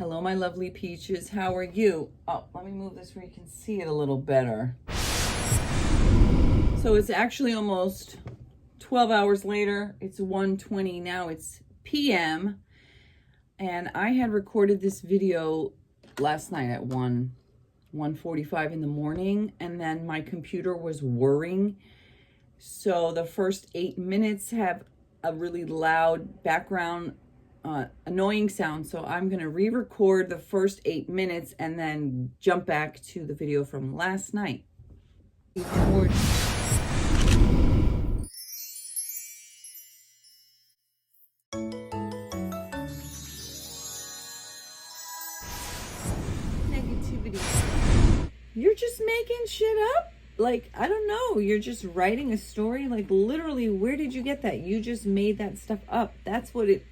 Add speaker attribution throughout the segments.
Speaker 1: Hello, my lovely peaches. How are you? Oh, let me move this where you can see it a little better. So it's actually almost 12 hours later. It's 1:20 now. It's p.m. And I had recorded this video last night at 1:45 in the morning, and then my computer was whirring. So the first 8 minutes have a really loud background annoying sound. So I'm going to re-record the first 8 minutes and then jump back to the video from last night. Negativity. You're just making shit up? Like, I don't know. You're just writing a story? Like, literally, where did you get that? You just made that stuff up. That's what it's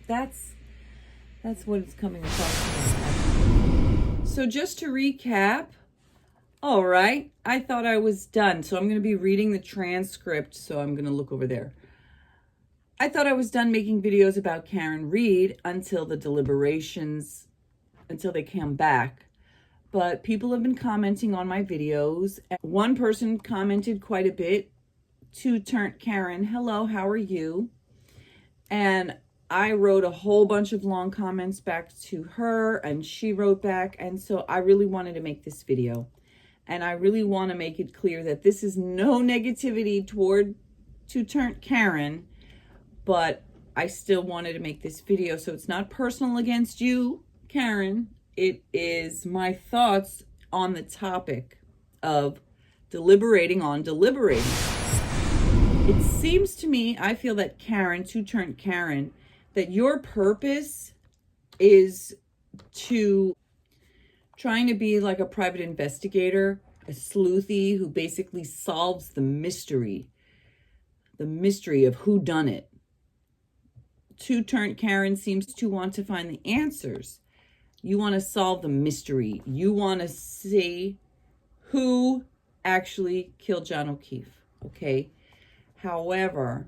Speaker 1: coming across. So just to recap, all right, I thought I was done. So I'm going to be reading the transcript. So I'm going to look over there. I thought I was done making videos about Karen Reed until the deliberations, until they came back. But people have been commenting on my videos. One person commented quite a bit. Two-turned Karen, hello, how are you? And I wrote a whole bunch of long comments back to her, and she wrote back. And so I really wanted to make this video. And I really want to make it clear that this is no negativity toward two-turned Karen, but I still wanted to make this video. So it's not personal against you, Karen. It is my thoughts on the topic of deliberating on deliberating. It seems to me, I feel that Karen, two-turned Karen, that your purpose is to trying to be like a private investigator, a sleuthy who basically solves the mystery of who done it. Two-turned Karen seems to want to find the answers. You want to solve the mystery. You want to see who actually killed John O'Keefe, okay? However,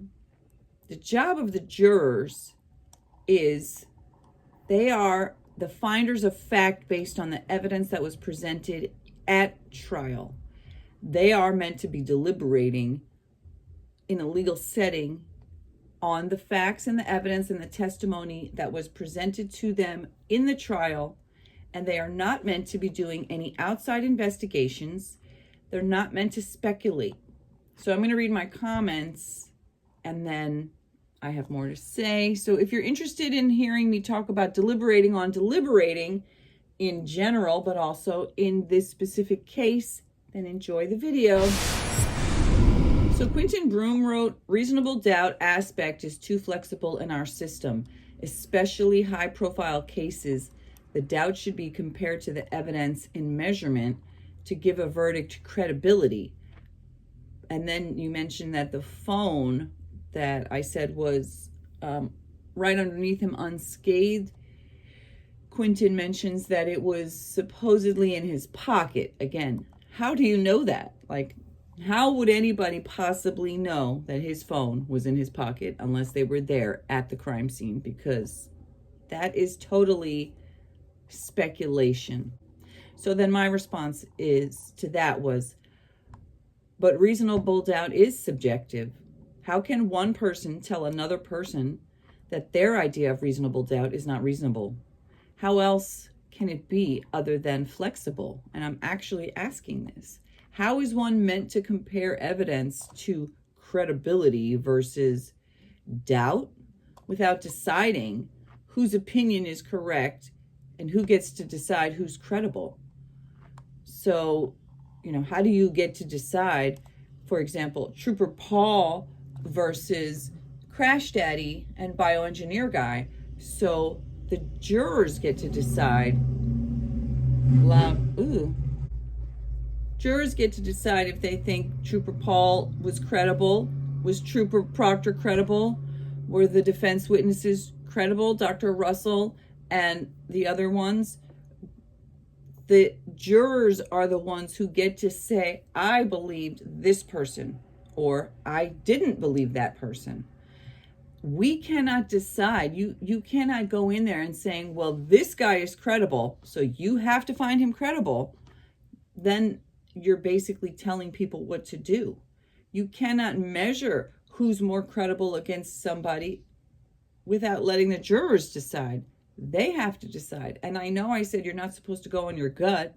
Speaker 1: the job of the jurors is they are the finders of fact based on the evidence that was presented at trial. They are meant to be deliberating in a legal setting on the facts and the evidence and the testimony that was presented to them in the trial, and they are not meant to be doing any outside investigations. They're not meant to speculate. So I'm going to read my comments, and then I have more to say. So if you're interested in hearing me talk about deliberating on deliberating in general, but also in this specific case, then enjoy the video. So Quentin Broome wrote, reasonable doubt aspect is too flexible in our system, especially high-profile cases. The doubt should be compared to the evidence in measurement to give a verdict credibility. And then you mentioned that the phone that I said was right underneath him unscathed. Quentin mentions that it was supposedly in his pocket. Again, how do you know that? Like, how would anybody possibly know that his phone was in his pocket unless they were there at the crime scene? Because that is totally speculation. So then my response to that was, but reasonable doubt is subjective. How can one person tell another person that their idea of reasonable doubt is not reasonable? How else can it be other than flexible? And I'm actually asking this. How is one meant to compare evidence to credibility versus doubt without deciding whose opinion is correct and who gets to decide who's credible? So, how do you get to decide, for example, Trooper Paul versus Crash Daddy and bioengineer guy? So the jurors get to decide. Jurors get to decide if they think Trooper Paul was credible. Was Trooper Proctor credible? Were the defense witnesses credible, Dr. Russell and the other ones? The jurors are the ones who get to say, I believed this person, or I didn't believe that person. we cannot decide. You cannot go in there and saying, well, this guy is credible, so you have to find him credible. Then you're basically telling people what to do. You cannot measure who's more credible against somebody without letting the jurors decide. They have to decide. And I know I said you're not supposed to go on your gut,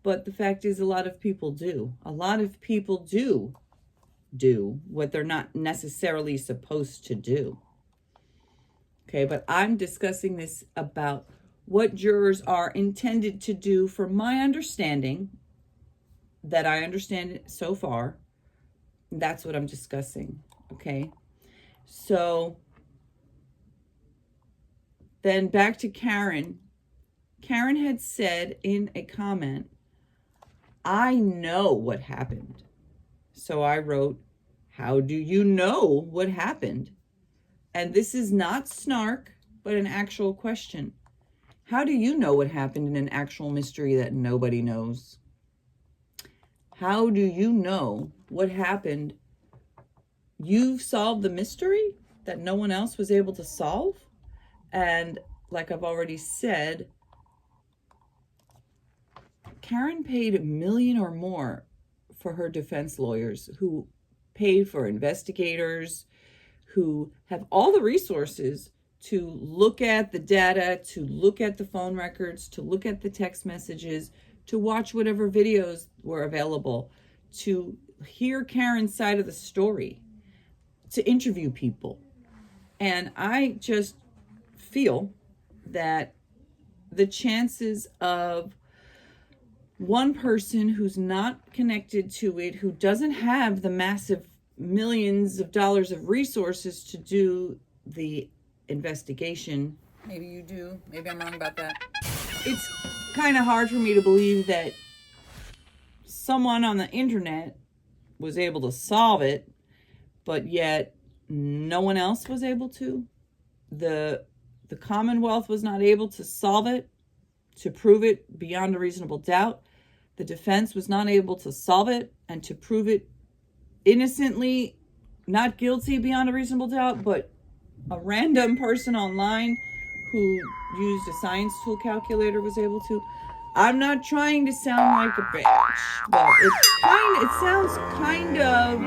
Speaker 1: but the fact is a lot of people do. A lot of people do what they're not necessarily supposed to do. Okay, but I'm discussing this about what jurors are intended to do from my understanding, that I understand it so far. That's what I'm discussing, okay? So then back to Karen. Karen had said in a comment, I know what happened. So I wrote, how do you know what happened? And this is not snark, but an actual question. How do you know what happened in an actual mystery that nobody knows? How do you know what happened? You've solved the mystery that no one else was able to solve. And like I've already said, Karen paid $1 million or more for her defense lawyers, who paid for investigators, who have all the resources to look at the data, to look at the phone records, to look at the text messages, to watch whatever videos were available, to hear Karen's side of the story, to interview people. And I just feel that the chances of one person who's not connected to it, who doesn't have the massive millions of dollars of resources to do the investigation, maybe you do, maybe I'm wrong about that. It's kind of hard for me to believe that someone on the internet was able to solve it, but yet no one else was able to. The Commonwealth was not able to solve it, to prove it beyond a reasonable doubt. The defense was not able to solve it and to prove it innocently, not guilty beyond a reasonable doubt, but a random person online who used a science tool calculator was able to. I'm not trying to sound like a bitch, but it sounds kind of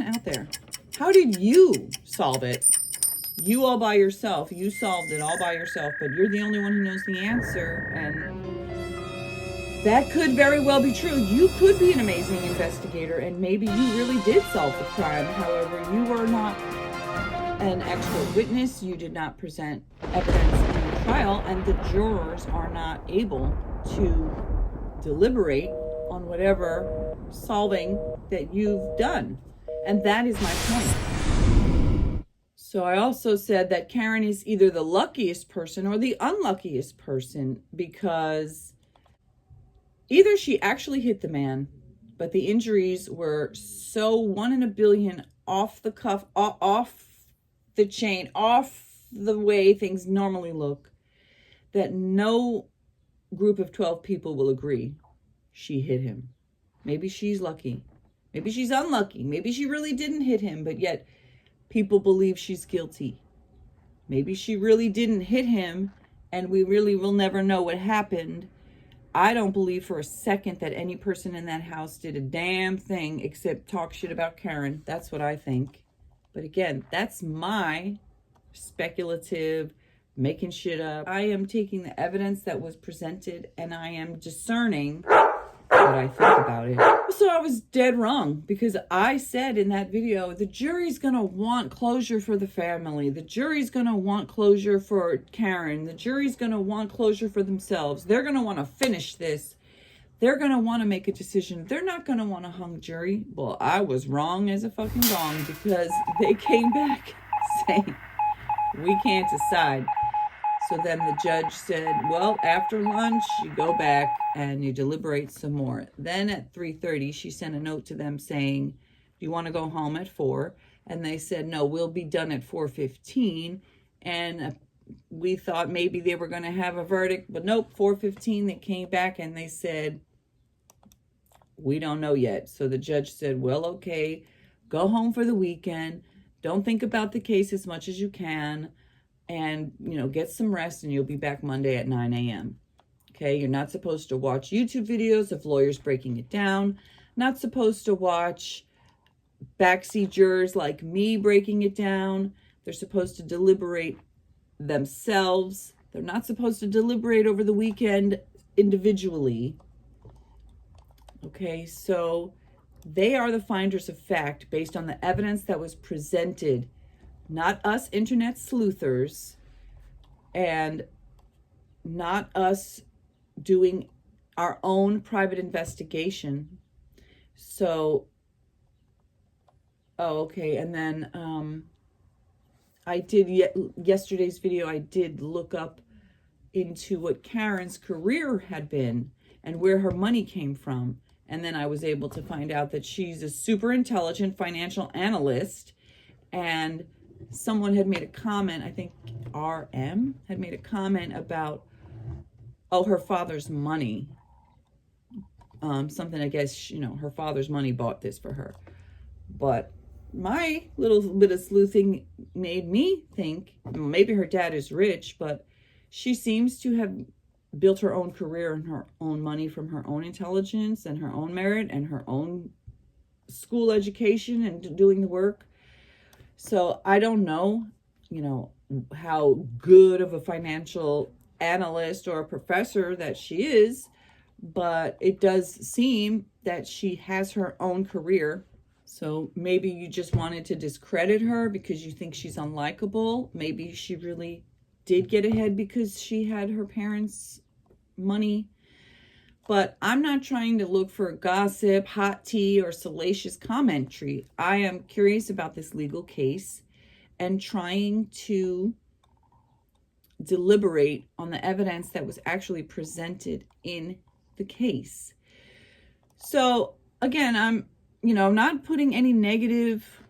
Speaker 1: out there. How did you solve it? You all by yourself. You solved it all by yourself, but you're the only one who knows the answer, and that could very well be true. You could be an amazing investigator, and maybe you really did solve the crime. However, you were not an expert witness. You did not present evidence in the trial, and the jurors are not able to deliberate on whatever solving that you've done. And that is my point. So I also said that Karen is either the luckiest person or the unluckiest person, because either she actually hit the man, but the injuries were so 1 in a billion, off the cuff, off the chain, off the way things normally look, that no group of 12 people will agree she hit him. Maybe she's lucky. Maybe she's unlucky. Maybe she really didn't hit him, but yet people believe she's guilty. Maybe she really didn't hit him, and we really will never know what happened. I don't believe for a second that any person in that house did a damn thing except talk shit about Karen. That's what I think. But again, that's my speculative, making shit up. I am taking the evidence that was presented, and I am discerning what I think about it. So I was dead wrong, because I said in that video, the jury's gonna want closure for the family. The jury's gonna want closure for Karen. The jury's gonna want closure for themselves. They're gonna want to finish this. They're gonna want to make a decision. They're not gonna want a hung jury. Well, I was wrong as a fucking gong, because they came back saying, we can't decide. So then the judge said, well, after lunch, you go back and you deliberate some more. Then at 3:30, she sent a note to them saying, do you want to go home at 4? And they said, no, we'll be done at 4:15. And we thought maybe they were going to have a verdict, but nope, 4:15, they came back and they said, we don't know yet. So the judge said, well, okay, go home for the weekend. Don't think about the case as much as you can, and, get some rest, and you'll be back Monday at 9 a.m. Okay, you're not supposed to watch YouTube videos of lawyers breaking it down. Not supposed to watch backseat jurors like me breaking it down. They're supposed to deliberate themselves. They're not supposed to deliberate over the weekend individually. Okay, so they are the finders of fact based on the evidence that was presented, not us internet sleuthers, and not us doing our own private investigation. So, okay, and then I did yesterday's video, I did look up into what Karen's career had been and where her money came from. And then I was able to find out that she's a super intelligent financial analyst, and someone had made a comment, I think RM had made a comment about, her father's money. Something, I guess, her father's money bought this for her. But my little bit of sleuthing made me think maybe her dad is rich, but she seems to have built her own career and her own money from her own intelligence and her own merit and her own school education and doing the work. So I don't know, how good of a financial analyst or a professor that she is, but it does seem that she has her own career. So maybe you just wanted to discredit her because you think she's unlikable. Maybe she really did get ahead because she had her parents' money. But I'm not trying to look for gossip, hot tea, or salacious commentary. I am curious about this legal case and trying to deliberate on the evidence that was actually presented in the case. So again, I'm not putting any negative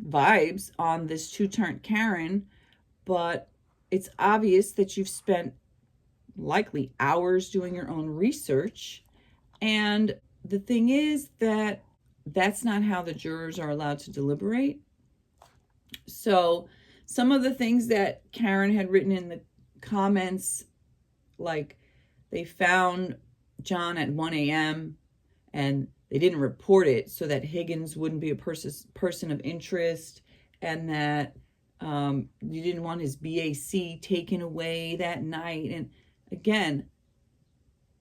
Speaker 1: vibes on this two-turnt Karen, but it's obvious that you've spent likely hours doing your own research. And the thing is that that's not how the jurors are allowed to deliberate. So some of the things that Karen had written in the comments, like they found John at 1 a.m. and they didn't report it so that Higgins wouldn't be a person of interest, and that you didn't want his BAC taken away that night. And again,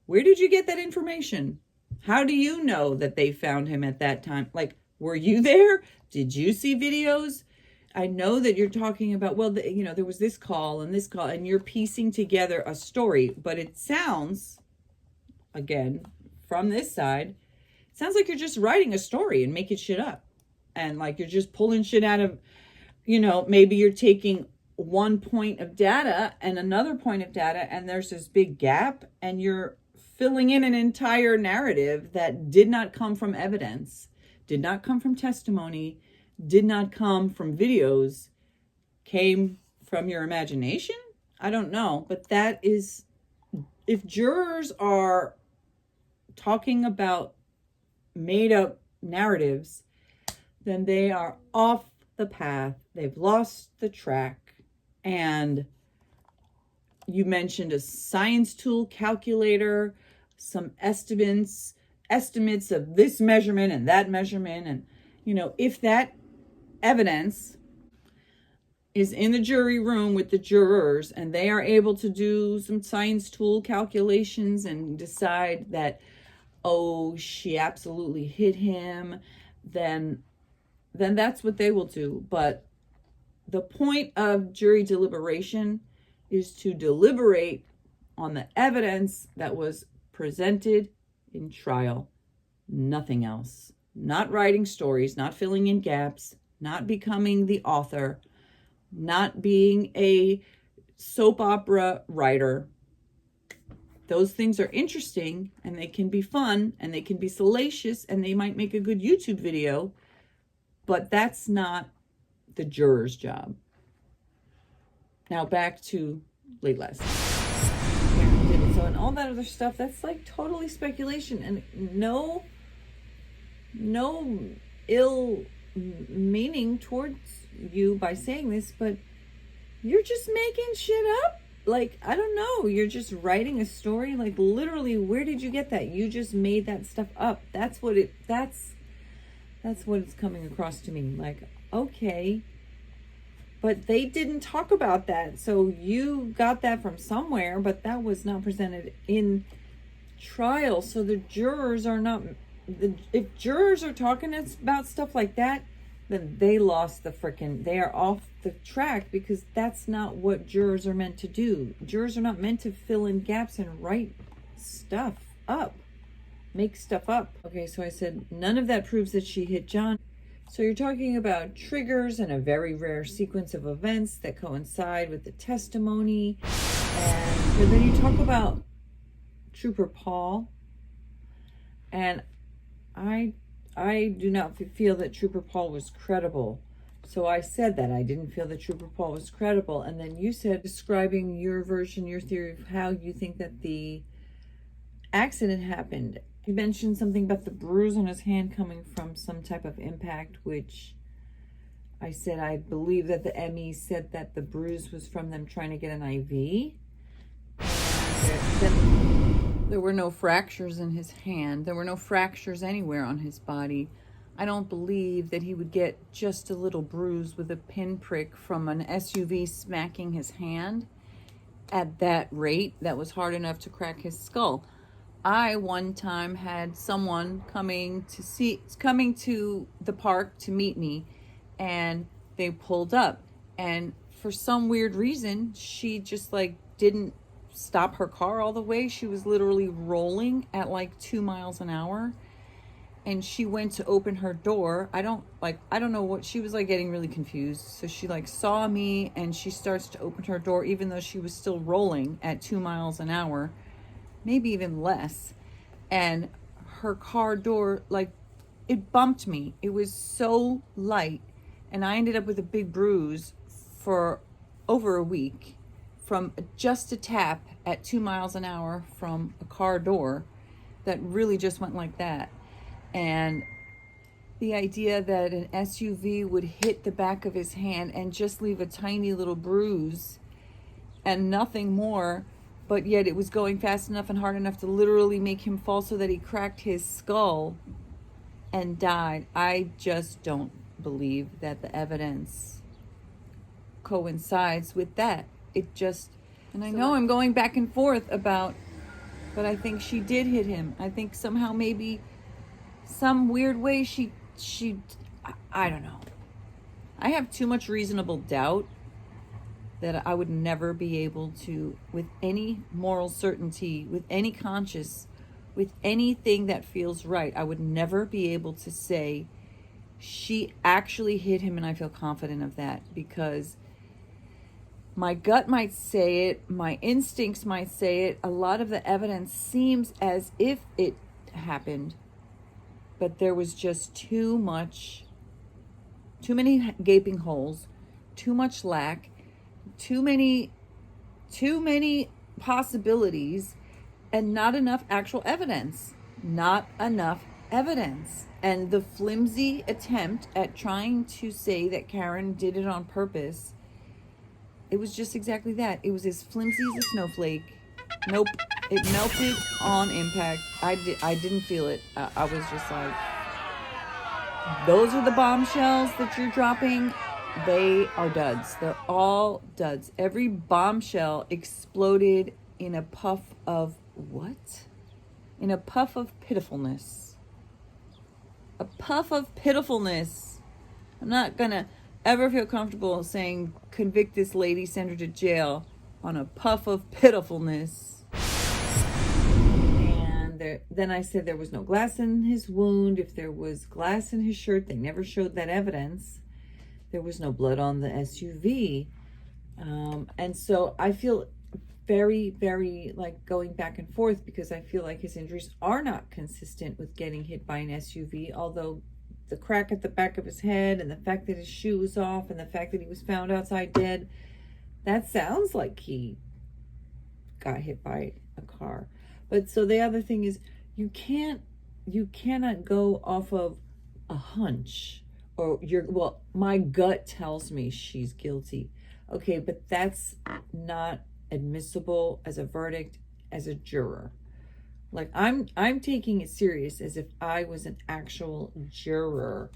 Speaker 1: where did you get that information? How do you know that they found him at that time? Like, were you there? Did you see videos? I know that you're talking about, well, there was this call, and you're piecing together a story, but it sounds, again, from this side, sounds like you're just writing a story and making shit up. And like you're just pulling shit out of, maybe you're taking one point of data and another point of data, and there's this big gap, and you're filling in an entire narrative that did not come from evidence, did not come from testimony, did not come from videos, came from your imagination? I don't know. But that is, if jurors are talking about made up narratives, then they are off the path. They've lost the track. And you mentioned a science tool calculator, some estimates of this measurement and that measurement. And, if that evidence is in the jury room with the jurors and they are able to do some science tool calculations and decide that, oh, she absolutely hit him, then that's what they will do. But the point of jury deliberation is to deliberate on the evidence that was presented in trial, nothing else. Not writing stories, not filling in gaps, not becoming the author, not being a soap opera writer. Those things are interesting, and they can be fun, and they can be salacious, and they might make a good YouTube video, but that's not the juror's job. Now back to late last night. So, and all that other stuff, that's like totally speculation, and no ill meaning towards you by saying this, but you're just making shit up. Like, I don't know. You're just writing a story. Like, literally, where did you get that? You just made that stuff up. That's what it's coming across to me. Like, okay, but they didn't talk about that. So you got that from somewhere, but that was not presented in trial. So the jurors are not, if jurors are talking about stuff like that, then they lost they are off the track, because that's not what jurors are meant to do. Jurors are not meant to fill in gaps and write stuff up, make stuff up. Okay, so I said, none of that proves that she hit John. So you're talking about triggers and a very rare sequence of events that coincide with the testimony. And then you talk about Trooper Paul. And I do not feel that Trooper Paul was credible. So I said that I didn't feel that Trooper Paul was credible. And then you said, describing your version, your theory of how you think that the accident happened. You mentioned something about the bruise on his hand coming from some type of impact, which I said I believe that the ME said that the bruise was from them trying to get an IV. And there were no fractures in his hand. There were no fractures anywhere on his body. I don't believe that he would get just a little bruise with a pinprick from an SUV smacking his hand at that rate. That was hard enough to crack his skull. I one time had someone coming to the park to meet me, and they pulled up, and for some weird reason, she just like didn't stop her car all the way. She was literally rolling at like 2 miles an hour, and she went to open her door. I don't know what, she was like getting really confused. So she like saw me, and she starts to open her door, even though she was still rolling at 2 miles an hour, maybe even less. And her car door, like, it bumped me. It was so light. And I ended up with a big bruise for over a week from just a tap at 2 miles an hour from a car door that really just went like that. And the idea that an SUV would hit the back of his hand and just leave a tiny little bruise and nothing more, but yet it was going fast enough and hard enough to literally make him fall so that he cracked his skull and died. I just don't believe that the evidence coincides with that. It just, and I know I'm going back and forth about, but I think she did hit him. I think somehow, maybe some weird way I don't know. I have too much reasonable doubt that I would never be able to, with any moral certainty, with any conscience, with anything that feels right, I would never be able to say she actually hit him, and I feel confident of that, because my gut might say it, my instincts might say it, a lot of the evidence seems as if it happened, but there was just too many gaping holes, too much lack, too many possibilities, and not enough actual evidence. And the flimsy attempt at trying to say that Karen did it on purpose, it was just exactly that. It was as flimsy as a snowflake. Nope. It melted on impact. I didn't feel it. I was just like, those are the bombshells that you're dropping. They are duds. They're all duds. Every bombshell exploded in a puff of what? In a puff of pitifulness. A puff of pitifulness. I'm not gonna ever feel comfortable saying, convict this lady, send her to jail, on a puff of pitifulness. And then I said there was no glass in his wound. If there was glass in his shirt, they never showed that evidence. There was no blood on the SUV. And so I feel very, very like going back and forth, because I feel like his injuries are not consistent with getting hit by an SUV, although the crack at the back of his head and the fact that his shoe was off and the fact that he was found outside dead, that sounds like he got hit by a car. But so the other thing is, you cannot go off of a hunch or well, my gut tells me she's guilty. Okay, but that's not admissible as a verdict as a juror. Like I'm taking it serious as if I was an actual juror,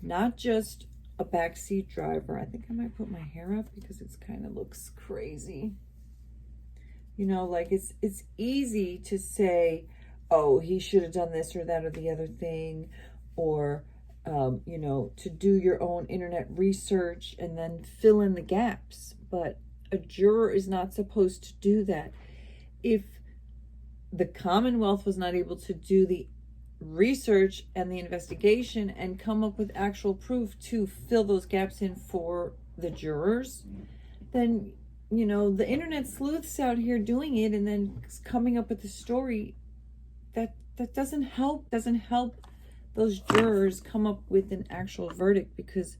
Speaker 1: not just a backseat driver. I think I might put my hair up because it's kind of looks crazy. You know, like it's easy to say, oh, he should have done this or that or the other thing, or you know, to do your own internet research and then fill in the gaps. But a juror is not supposed to do that. If the Commonwealth was not able to do the research and the investigation and come up with actual proof to fill those gaps in for the jurors, then, you know, the internet sleuths out here doing it and then coming up with a story that doesn't help those jurors come up with an actual verdict, because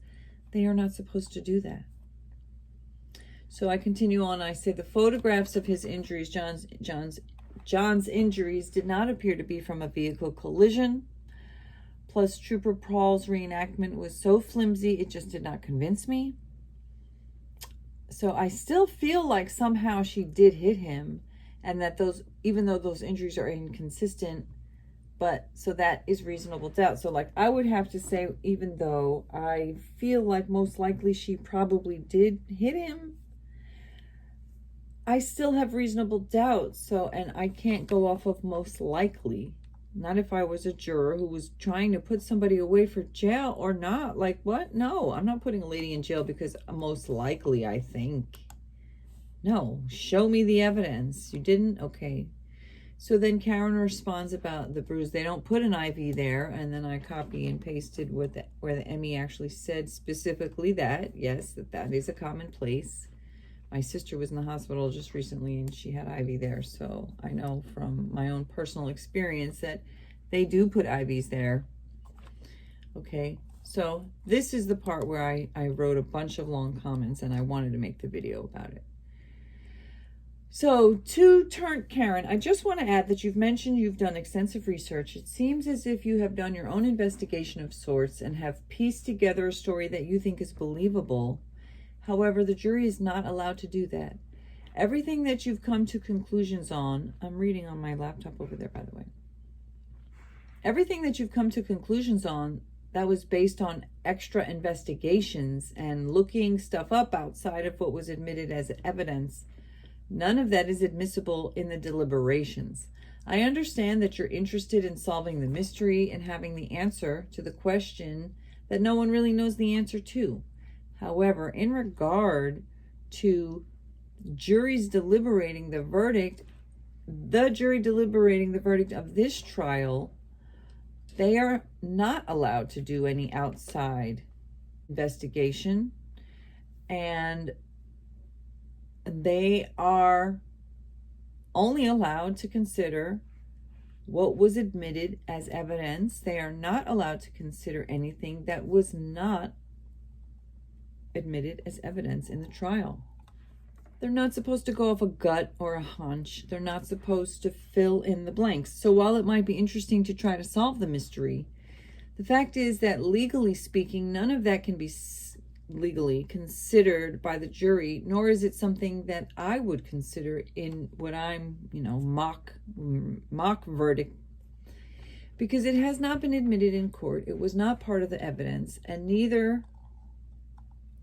Speaker 1: they are not supposed to do that. So I continue on. I say the photographs of his injuries, John's injuries, did not appear to be from a vehicle collision. Plus, Trooper Paul's reenactment was so flimsy, it just did not convince me. So I still feel like somehow she did hit him, and that even though those injuries are inconsistent, but so that is reasonable doubt. So like I would have to say, even though I feel like most likely she probably did hit him, I still have reasonable doubt. So, and I can't go off of most likely. Not if I was a juror who was trying to put somebody away for jail or not. Like what? No, I'm not putting a lady in jail because most likely I think. No, show me the evidence. You didn't? Okay. So then Karen responds about the bruise. They don't put an IV there. And then I copy and pasted where the ME actually said specifically that, yes, that is a commonplace. My sister was in the hospital just recently and she had IV there. So I know from my own personal experience that they do put IVs there. Okay, so this is the part where I wrote a bunch of long comments and I wanted to make the video about it. So to Karen, I just want to add that you've mentioned you've done extensive research. It seems as if you have done your own investigation of sorts and have pieced together a story that you think is believable. However, the jury is not allowed to do that. Everything that you've come to conclusions on, I'm reading on my laptop over there, by the way. Everything that you've come to conclusions on that was based on extra investigations and looking stuff up outside of what was admitted as evidence, none of that is admissible in the deliberations. I understand that you're interested in solving the mystery and having the answer to the question that no one really knows the answer to. However, in regard to juries deliberating the verdict, the jury deliberating the verdict of this trial, they are not allowed to do any outside investigation, and they are only allowed to consider what was admitted as evidence. They are not allowed to consider anything that was not admitted as evidence in the trial. They're not supposed to go off a gut or a hunch. They're not supposed to fill in the blanks. So while it might be interesting to try to solve the mystery, the fact is that legally speaking, none of that can be legally considered by the jury, nor is it something that I would consider in what I'm, mock verdict, because it has not been admitted in court. It was not part of the evidence, and neither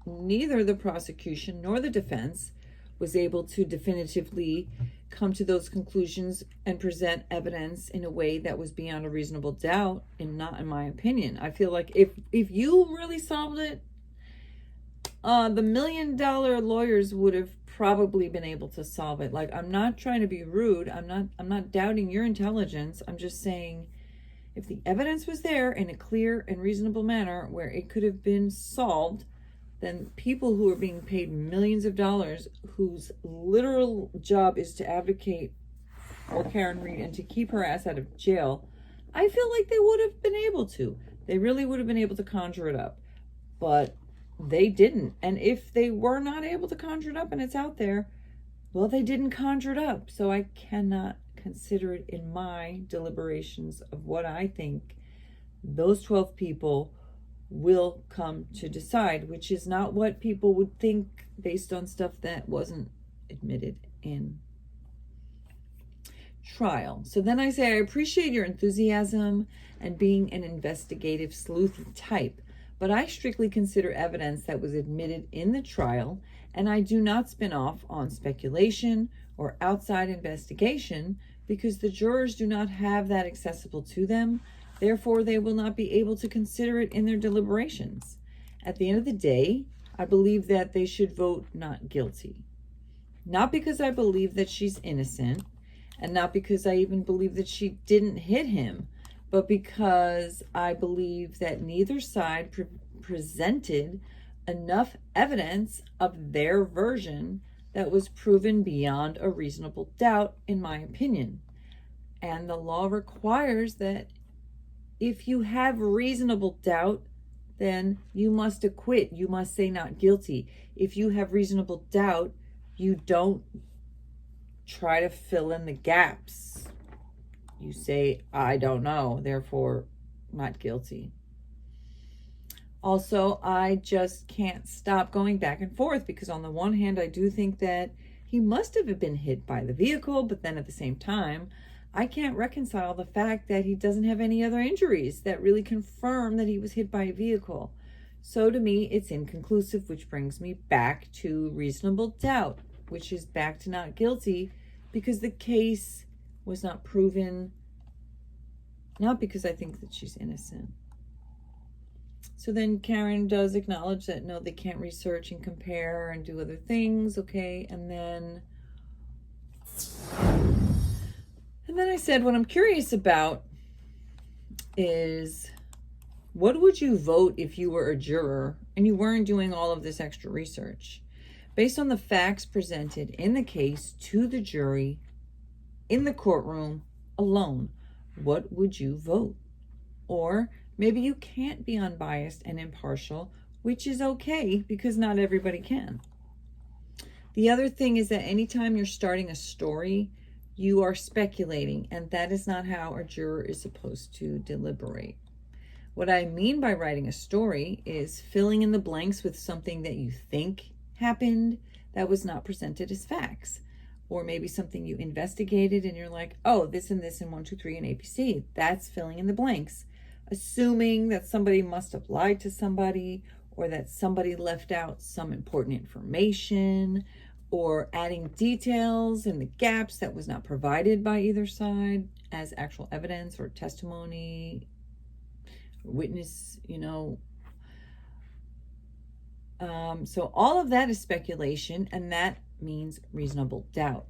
Speaker 1: the prosecution nor the defense was able to definitively come to those conclusions and present evidence in a way that was beyond a reasonable doubt, and not in my opinion. I feel like if you really solved it, the $1 million lawyers would have probably been able to solve it. Like, I'm not trying to be rude. I'm not doubting your intelligence. I'm just saying, if the evidence was there in a clear and reasonable manner where it could have been solved, then people who are being paid millions of dollars, whose literal job is to advocate for Karen Read and to keep her ass out of jail, I feel like they would have been able to. They really would have been able to conjure it up. But they didn't. And if they were not able to conjure it up and it's out there, well, they didn't conjure it up. So I cannot consider it in my deliberations of what I think those 12 people will come to decide, which is not what people would think based on stuff that wasn't admitted in trial. So then I say, I appreciate your enthusiasm and being an investigative sleuth type, but I strictly consider evidence that was admitted in the trial, and I do not spin off on speculation or outside investigation because the jurors do not have that accessible to them. Therefore, they will not be able to consider it in their deliberations. At the end of the day, I believe that they should vote not guilty. Not because I believe that she's innocent, and not because I even believe that she didn't hit him, but because I believe that neither side presented enough evidence of their version that was proven beyond a reasonable doubt, in my opinion. And the law requires that if you have reasonable doubt, then you must acquit. You must say not guilty. If you have reasonable doubt, you don't try to fill in the gaps. You say, I don't know, therefore not guilty. Also, I just can't stop going back and forth because on the one hand, I do think that he must have been hit by the vehicle, but then at the same time, I can't reconcile the fact that he doesn't have any other injuries that really confirm that he was hit by a vehicle. So to me, it's inconclusive, which brings me back to reasonable doubt, which is back to not guilty because the case was not proven, not because I think that she's innocent. So then Karen does acknowledge that, no, they can't research and compare and do other things, okay? And then I said, what I'm curious about is, what would you vote if you were a juror and you weren't doing all of this extra research? Based on the facts presented in the case to the jury in the courtroom alone, what would you vote? Or maybe you can't be unbiased and impartial, which is okay because not everybody can. The other thing is that anytime you're starting a story, you are speculating, and that is not how a juror is supposed to deliberate. What I mean by writing a story is filling in the blanks with something that you think happened that was not presented as facts. Or maybe something you investigated and you're like, oh, this and 1, 2, 3 and ABC. That's filling in the blanks. Assuming that somebody must have lied to somebody, or that somebody left out some important information, or adding details in the gaps that was not provided by either side as actual evidence or testimony, witness, so all of that is speculation, and that means reasonable doubt.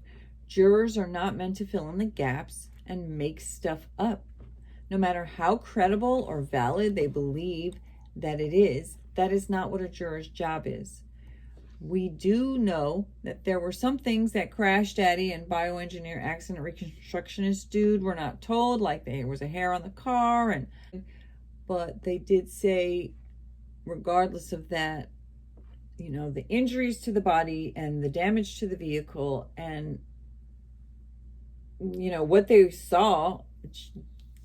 Speaker 1: Jurors are not meant to fill in the gaps and make stuff up. No matter how credible or valid they believe that it is, that is not what a juror's job is. We do know that there were some things that Crash Daddy and bioengineer accident reconstructionist dude were not told, like there was a hair on the car, but they did say, regardless of that, the injuries to the body and the damage to the vehicle and, what they saw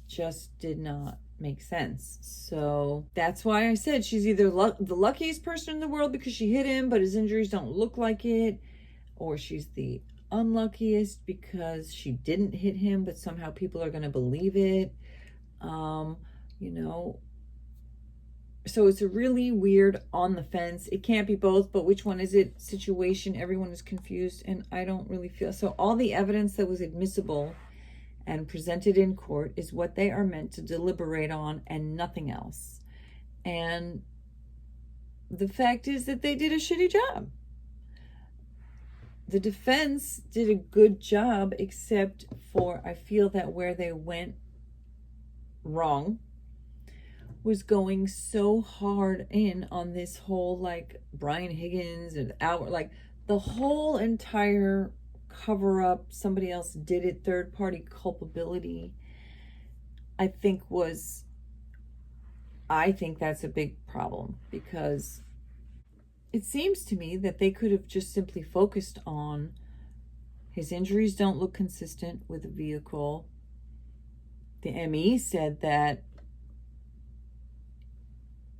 Speaker 1: just did not make sense. So that's why I said she's either the luckiest person in the world because she hit him, but his injuries don't look like it, or she's the unluckiest because she didn't hit him, but somehow people are going to believe it. So it's a really weird on the fence. It can't be both, but which one is it situation? Everyone is confused, and I don't really feel so. All the evidence that was admissible and presented in court is what they are meant to deliberate on and nothing else. And the fact is that they did a shitty job. The defense did a good job, except for I feel that where they went wrong was going so hard in on this whole Brian Higgins and Albert, the whole entire cover up, somebody else did it, third party culpability, I think that's a big problem, because it seems to me that they could have just simply focused on his injuries don't look consistent with the vehicle. The ME said that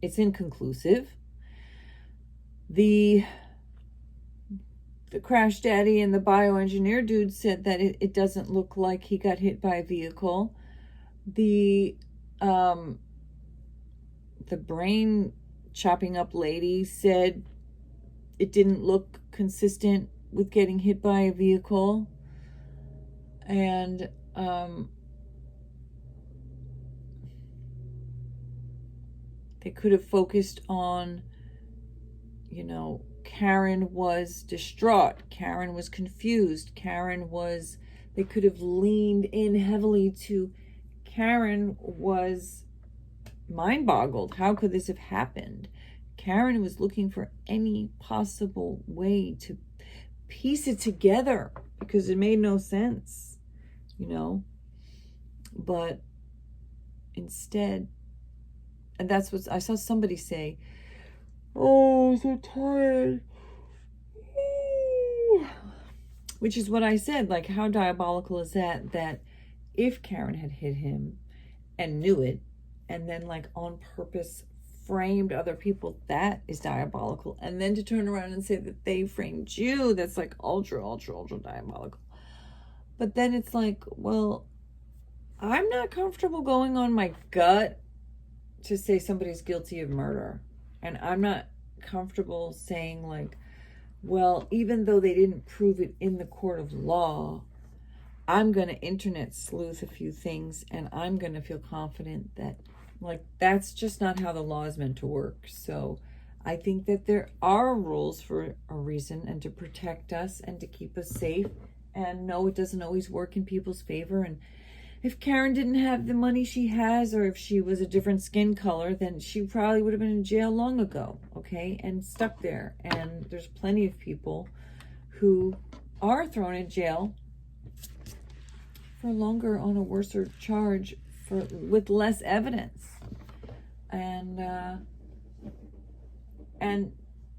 Speaker 1: it's inconclusive. The crash daddy and the bioengineer dude said that it doesn't look like he got hit by a vehicle. The brain chopping up lady said it didn't look consistent with getting hit by a vehicle. And they could have focused on, Karen was distraught. Karen was confused. They could have leaned in heavily to Karen was mind-boggled. How could this have happened? Karen was looking for any possible way to piece it together because it made no sense, But instead, and that's what I saw somebody say, "Oh, I'm so tired." Which is what I said, like, how diabolical is that if Karen had hit him and knew it, and then like on purpose framed other people, that is diabolical. And then to turn around and say that they framed you, that's like ultra, ultra, ultra diabolical. But then it's like, well, I'm not comfortable going on my gut to say somebody's guilty of murder. And I'm not comfortable saying like, well, even though they didn't prove it in the court of law, I'm going to internet sleuth a few things and I'm going to feel confident that, like, that's just not how the law is meant to work. So I think that there are rules for a reason, and to protect us and to keep us safe. And no, it doesn't always work in people's favor. And if Karen didn't have the money she has, or if she was a different skin color, then she probably would have been in jail long ago, okay, and stuck there. And there's plenty of people who are thrown in jail for longer on a worser charge with less evidence. And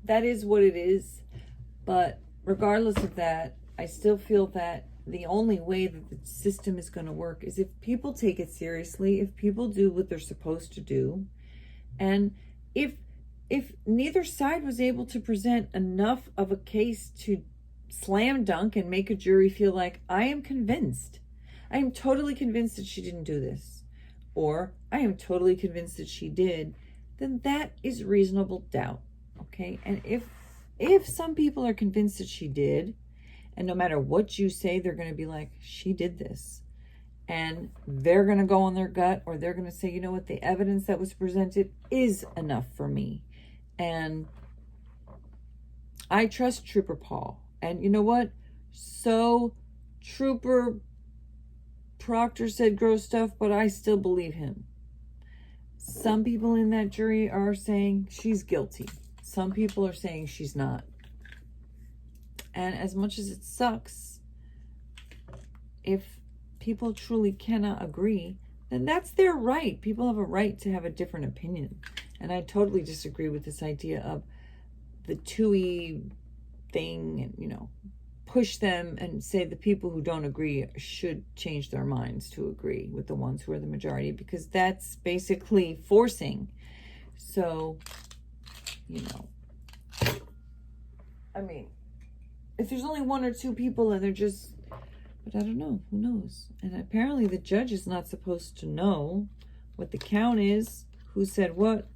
Speaker 1: that is what it is. But regardless of that, I still feel that the only way that the system is going to work is if people take it seriously, if people do what they're supposed to do, and if neither side was able to present enough of a case to slam dunk and make a jury feel like, I am totally convinced that she didn't do this, or I am totally convinced that she did, then that is reasonable doubt, okay? And if some people are convinced that she did, and no matter what you say, they're going to be like, she did this. And they're going to go on their gut, or they're going to say, you know what, the evidence that was presented is enough for me. And I trust Trooper Paul. And you know what? So Trooper Proctor said gross stuff, but I still believe him. Some people in that jury are saying she's guilty. Some people are saying she's not. And as much as it sucks, if people truly cannot agree, then that's their right. People have a right to have a different opinion. And I totally disagree with this idea of the two-y thing, and, push them and say the people who don't agree should change their minds to agree with the ones who are the majority, because that's basically forcing. So, I mean, if there's only one or two people and they're just, but I don't know, who knows? And apparently the judge is not supposed to know what the count is, who said what.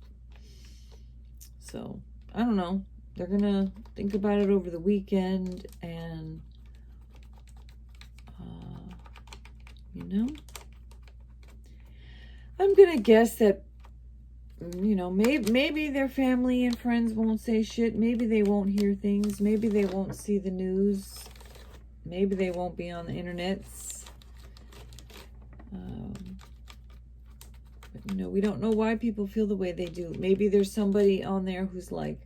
Speaker 1: So, I don't know. They're going to think about it over the weekend, and, I'm going to guess that, maybe their family and friends won't say shit. Maybe they won't hear things. Maybe they won't see the news. Maybe they won't be on the internets. But, we don't know why people feel the way they do. Maybe there's somebody on there who's like,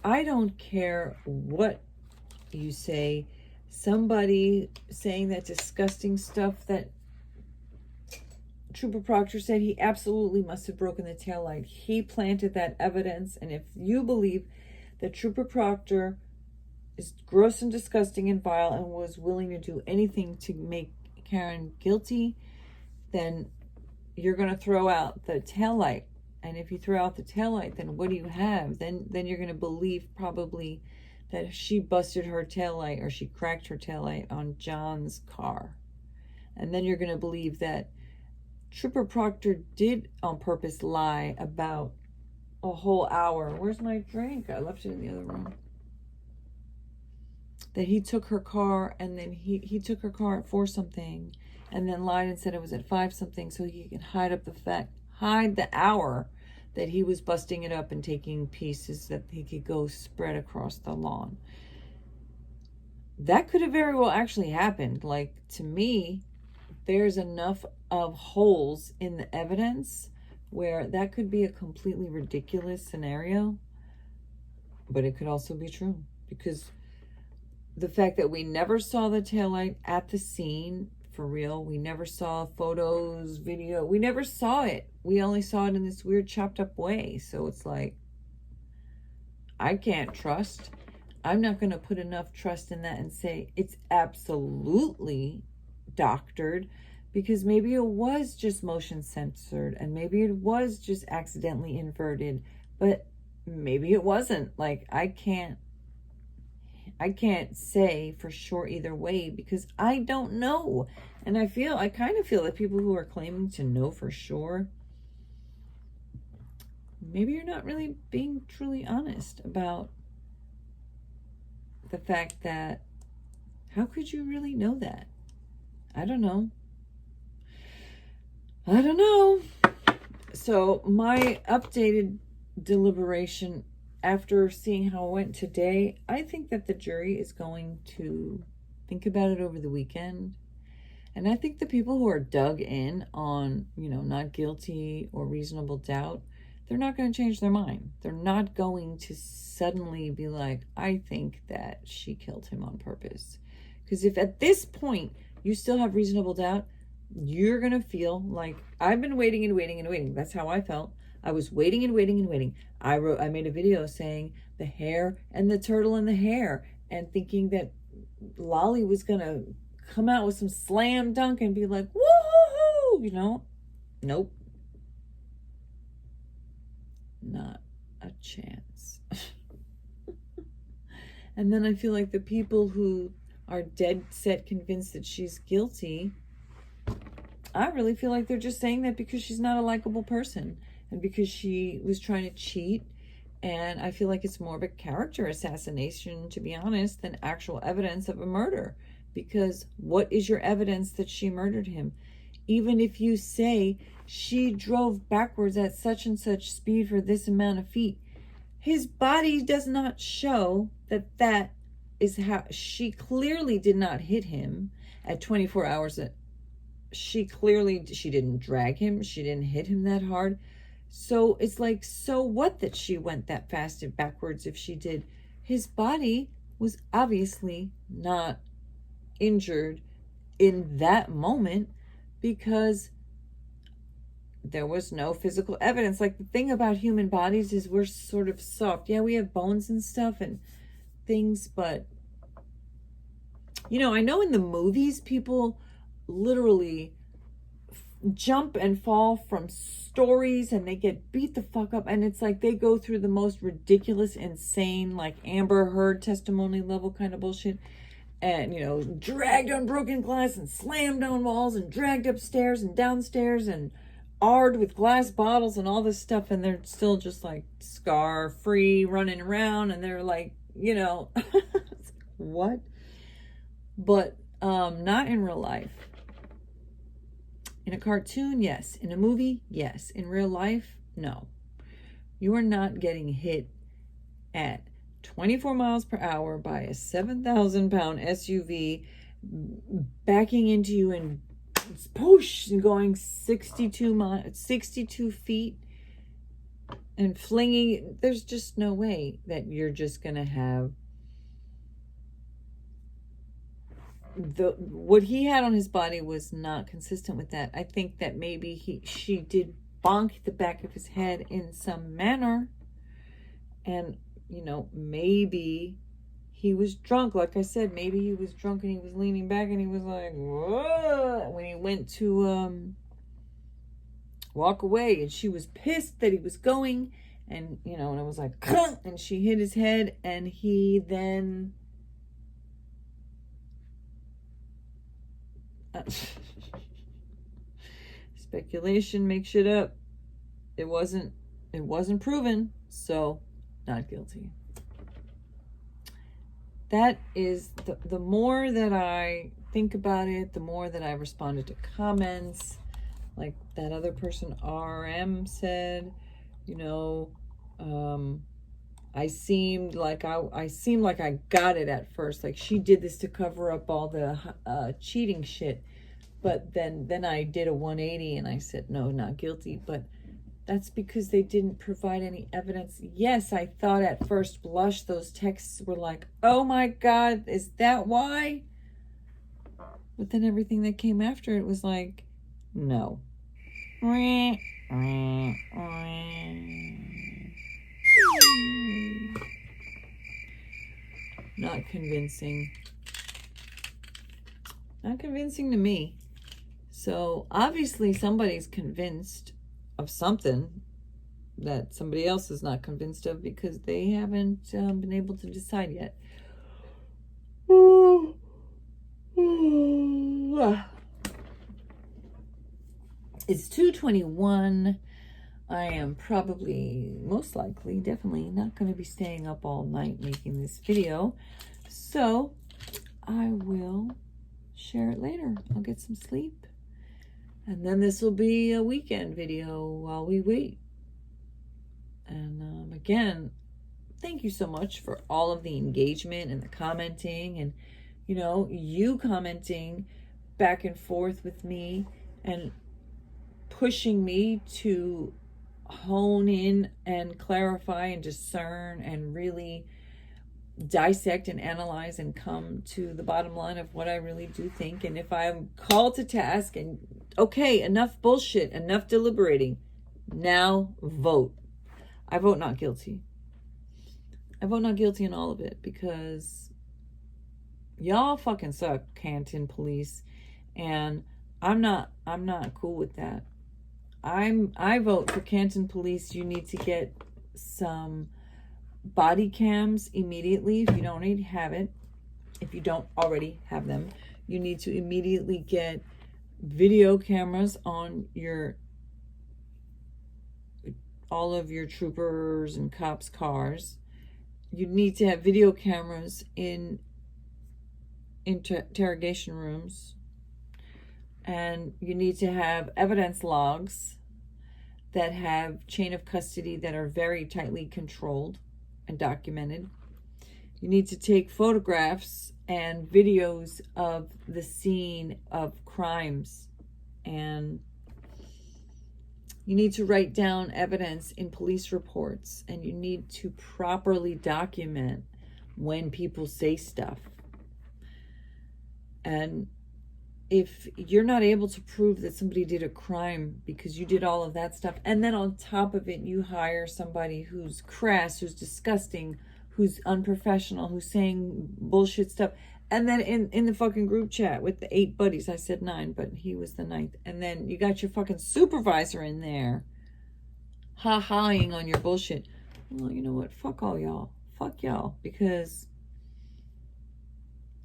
Speaker 1: I don't care what you say. Somebody saying that disgusting stuff that Trooper Proctor said, he absolutely must have broken the taillight. He planted that evidence. And if you believe that Trooper Proctor is gross and disgusting and vile and was willing to do anything to make Karen guilty, then you're going to throw out the taillight And if you throw out the taillight, then what do you have? Then you're going to believe probably that she busted her taillight or she cracked her taillight on John's car. And then you're going to believe that Trooper Proctor did on purpose lie about a whole hour. Where's my drink? I left it in the other room. That he took her car, and then he took her car at 4 something, and then lied and said it was at 5 something, so he could hide the hour that he was busting it up and taking pieces that he could go spread across the lawn. That could have very well actually happened. Like, to me, there's enough of holes in the evidence where that could be a completely ridiculous scenario, but it could also be true, because the fact that we never saw the taillight at the scene, for real, we never saw photos, video, we never saw it. We only saw it in this weird chopped up way. So it's like, I can't trust. I'm not going to put enough trust in that and say it's absolutely doctored, because maybe it was just motion censored and maybe it was just accidentally inverted, but maybe it wasn't. Like, I can't say for sure either way, because I don't know. And I kind of feel that people who are claiming to know for sure, maybe you're not really being truly honest about the fact that, how could you really know that? I don't know. So my updated deliberation, after seeing how it went today, I think that the jury is going to think about it over the weekend. And I think the people who are dug in on, not guilty or reasonable doubt, they're not going to change their mind. They're not going to suddenly be like, I think that she killed him on purpose. Because if at this point you still have reasonable doubt, you're going to feel like, I've been waiting and waiting and waiting. That's how I felt. I was waiting and waiting and waiting. I made a video saying the hair and the turtle in the hair, and thinking that Lolly was going to come out with some slam dunk and be like, woohoo, Nope. Not a chance. And then I feel like the people who are dead set convinced that she's guilty, I really feel like they're just saying that because she's not a likable person and because she was trying to cheat. And I feel like it's more of a character assassination, to be honest, than actual evidence of a murder. Because what is your evidence that she murdered him? Even if you say she drove backwards at such and such speed for this amount of feet, his body does not show that is how. She clearly did not hit him at 24 hours. She didn't drag him. She didn't hit him that hard. So it's like, so what that she went that fast and backwards if she did? His body was obviously not injured in that moment because there was no physical evidence. Like, the thing about human bodies is we're sort of soft. Yeah, we have bones and stuff and things, but I know in the movies people literally jump and fall from stories and they get beat the fuck up, and it's like they go through the most ridiculous, insane, like Amber Heard testimony level kind of bullshit, and dragged on broken glass and slammed on walls and dragged upstairs and downstairs and arred with glass bottles and all this stuff, and they're still just like scar free running around, and they're like, what? But not in real life. In a cartoon, yes. In a movie, yes. In real life, no. You are not getting hit at 24 miles per hour by a 7,000-pound SUV backing into you and push and going 62 feet and flinging. There's just no way that you're just going to have what he had on his body was not consistent with that. I think that maybe she did bonk the back of his head in some manner, and maybe he was drunk. Like I said, maybe he was drunk and he was leaning back and he was like, whoa, when he went to walk away. And she was pissed that he was going. And, you know, and it was like, and she hit his head. And he then... speculation, make shit up. It wasn't proven, so not guilty. That is the more that I think about it, the more that I responded to comments, like that other person RM said, you know, I seemed like I got it at first, like she did this to cover up all the cheating shit. But then I did a 180 and I said, no, not guilty. But that's because they didn't provide any evidence. Yes, I thought at first blush those texts were like, oh my God, is that why? But then everything that came after it was like, no. Not convincing. Not convincing to me. So obviously somebody's convinced of something that somebody else is not convinced of because they haven't been able to decide yet. It's 2:21. I am probably, most likely, definitely not going to be staying up all night making this video. So I will share it later. I'll get some sleep. And then this will be a weekend video while we wait. And again, thank you so much for all of the engagement and the commenting and, you know, you commenting back and forth with me and pushing me to hone in and clarify and discern and really dissect and analyze and come to the bottom line of what I really do think. And if I'm called to task and okay, enough bullshit, enough deliberating, now vote. I vote not guilty. I vote not guilty in all of it because y'all fucking suck, Canton police, and I'm not cool with that. I vote for Canton police. You need to get some body cams immediately if you don't already have it. If you don't already have them, you need to immediately get video cameras on all of your troopers and cops' cars. You need to have video cameras in interrogation rooms, and you need to have evidence logs that have chain of custody that are very tightly controlled and documented. You need to take photographs and videos of the scene of crimes, and you need to write down evidence in police reports, and you need to properly document when people say stuff. And if you're not able to prove that somebody did a crime because you did all of that stuff, and then on top of it, you hire somebody who's crass, who's disgusting, who's unprofessional, who's saying bullshit stuff, and then in the fucking group chat with the 8 buddies, I said 9, but he was the 9th, and then you got your fucking supervisor in there ha-haing on your bullshit. Well, you know what? Fuck all y'all. Fuck y'all. Because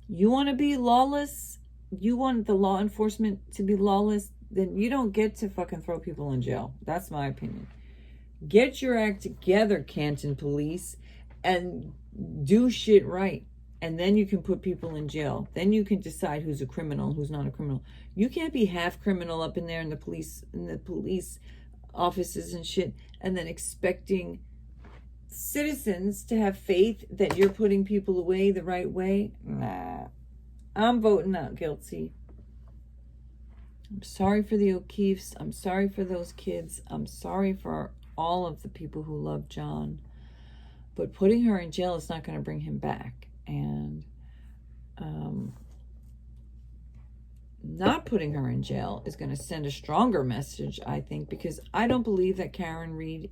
Speaker 1: you want to be lawless, you want the law enforcement to be lawless, then you don't get to fucking throw people in jail. That's my opinion. Get your act together, Canton police, and do shit right. And then you can put people in jail. Then you can decide who's a criminal, who's not a criminal. You can't be half criminal up in there in the police offices and shit, and then expecting citizens to have faith that you're putting people away the right way. Nah. I'm voting not guilty. I'm sorry for the O'Keefes. I'm sorry for those kids. I'm sorry for all of the people who love John. But putting her in jail is not going to bring him back. And not putting her in jail is going to send a stronger message, I think, because I don't believe that Karen Read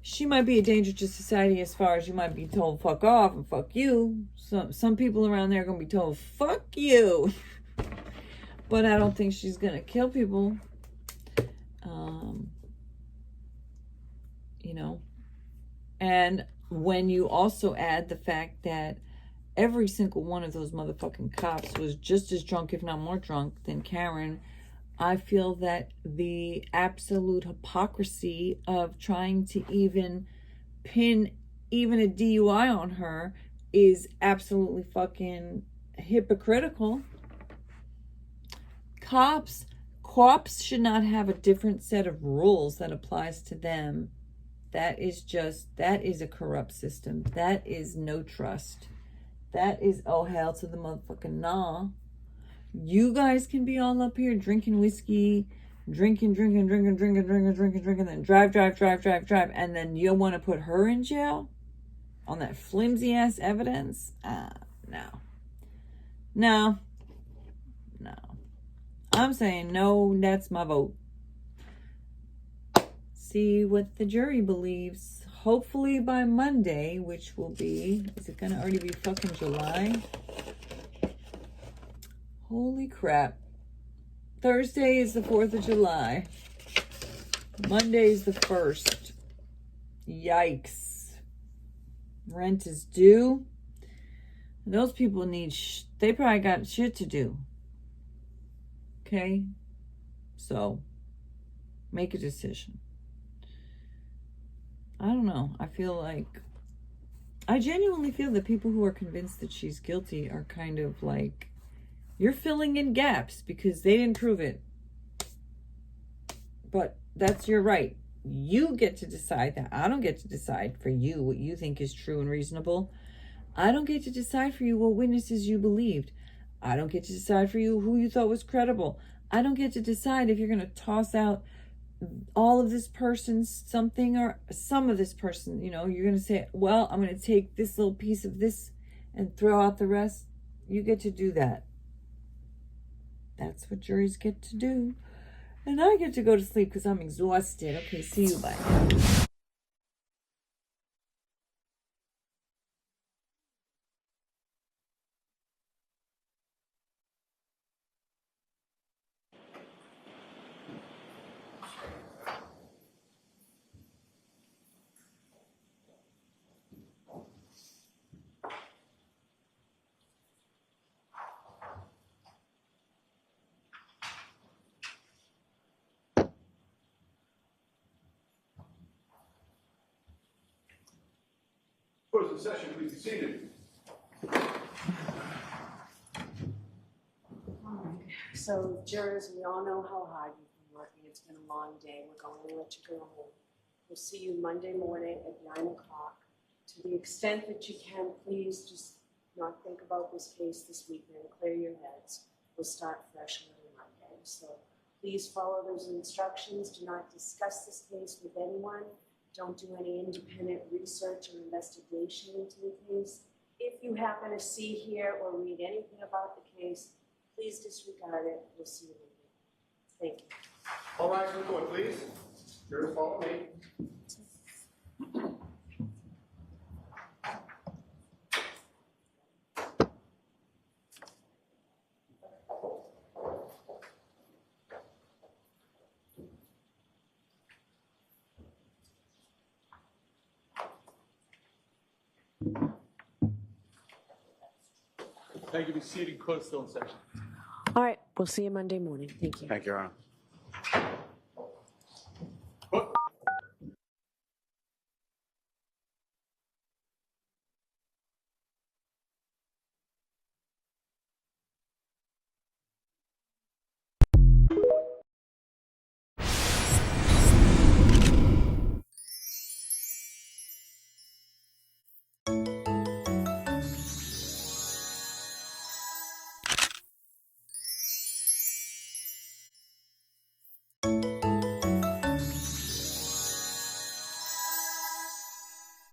Speaker 1: she might be a danger to society as far as you might be told fuck off and fuck you. Some people around there are going to be told fuck you. but I don't think she's gonna kill people. You know, and when you also add the fact that every single one of those motherfucking cops was just as drunk, if not more drunk, than Karen, I feel that the absolute hypocrisy of trying to even pin even a DUI on her is absolutely fucking hypocritical. Cops should not have a different set of rules that applies to them. That is a corrupt system. That is no trust. That is, oh, hell to the motherfucking nah. You guys can be all up here drinking whiskey, drinking, then drive, and then you want to put her in jail on that flimsy ass evidence? No. I'm saying no, that's my vote. See what the jury believes. Hopefully by Monday, which will be, is it gonna already be fucking July? Holy crap. Thursday is the 4th of July. Monday is the 1st. Yikes. Rent is due. And those people need, they probably got shit to do. Okay? So, make a decision. I don't know. I genuinely feel that people who are convinced that she's guilty are kind of like, you're filling in gaps because they didn't prove it. But that's your right. You get to decide that. I don't get to decide for you what you think is true and reasonable. I don't get to decide for you what witnesses you believed. I don't get to decide for you who you thought was credible. I don't get to decide if you're going to toss out all of this person's something or some of this person. You know, you're going to say, well, I'm going to take this little piece of this and throw out the rest. You get to do that. That's what juries get to do. And I get to go to sleep because I'm exhausted. Okay, see you. Bye.
Speaker 2: Close the session, please be seated.
Speaker 3: So, jurors, we all know how hard you've been working. It's been a long day. We're going to let you go home. We'll see you Monday morning at 9 o'clock. To the extent that you can, please just not think about this case this weekend. Clear your heads. We'll start fresh on Monday. So please follow those instructions. Do not discuss this case with anyone. Don't do any independent research or investigation into the case. If you happen to see, hear, or read anything about the case, please disregard it. We'll see you later. Thank you.
Speaker 2: All rise to the court, please. Jurors, follow me.
Speaker 4: Thank you. Be seated. Court is still in session.
Speaker 3: All right. We'll see you Monday morning. Thank you.
Speaker 2: Thank you, Your Honor.